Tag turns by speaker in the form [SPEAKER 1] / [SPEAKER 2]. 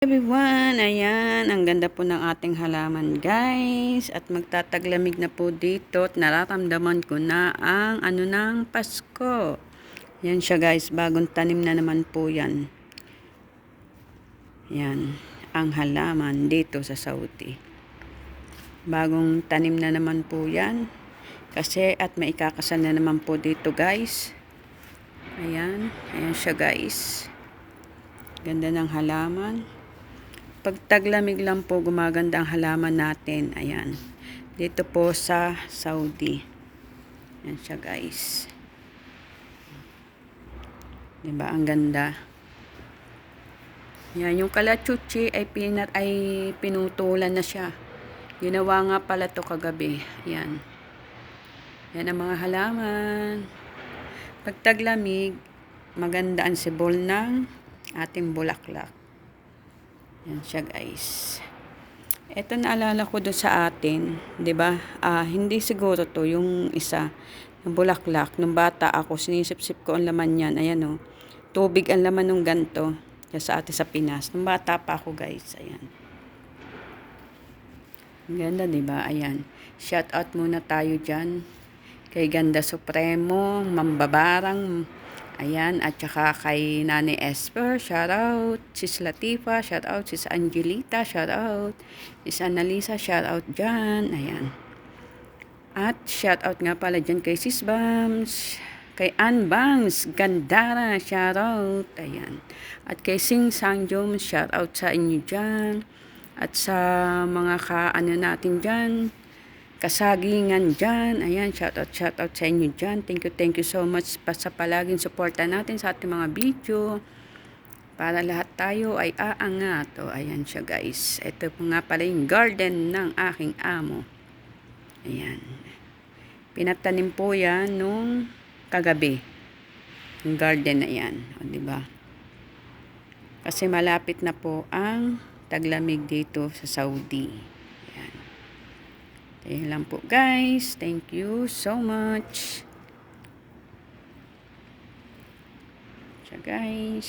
[SPEAKER 1] Everyone, ayan, ang ganda po ng ating halaman guys, at magtataglamig na po dito at nararamdaman ko na ang ng Pasko. Yan siya guys, bagong tanim na naman po yan. Yan, ang halaman dito sa Saudi. Bagong tanim na naman po yan, kasi at may ikakasal na naman po dito guys. Ayan, ayan siya guys. Ganda ng halaman. Pag taglamig lang po, gumaganda ang halaman natin. Ayan. Dito po sa Saudi. Ayan siya guys. Diba? Ang ganda. Ayan. Yung kalachuchi ay pinutulan na siya. Ginawa nga pala to kagabi. Ayan. Yan ang mga halaman. Pag taglamig, maganda ang sibol ng ating bulaklak. Yan siya guys. Ito naalala ko doon sa atin, 'di ba? Hindi siguro to yung isa ng bulaklak. Nung bata ako, sinisip-sip ko ang laman niyan. Ayan oh. Tubig ang laman ng ganto. Sa atin sa Pinas. Nung bata pa ako, guys. Ayan. Ang ganda, 'di ba? Ayan. Shout out muna tayo diyan kay Ganda Supremo, Mambabarang. Ayan, at saka kay Nani Esper, shout out. Sis Latifa, shout out. Sis Angelita, shout out. Sis Annalisa, shout out dyan. Ayan. At shout out nga pala dyan kay Sis Bams, kay Ann Bangs, Gandara, shout out. Ayan. At kay Sing Sangjom, shout out sa inyo dyan. At sa mga natin dyan, kasagingan dyan. Ayan, shout out sa inyo dyan. Thank you so much pa sa palaging suporta natin sa ating mga video. Para lahat tayo ay aangat. O, ayan siya guys. Ito po nga pala yung garden ng aking amo. Ayan. Pinatanim po yan nung kagabi. Yung garden na yan. O, diba? Kasi malapit na po ang taglamig dito sa Saudi. Ayan lang po guys. Thank you so much. So guys.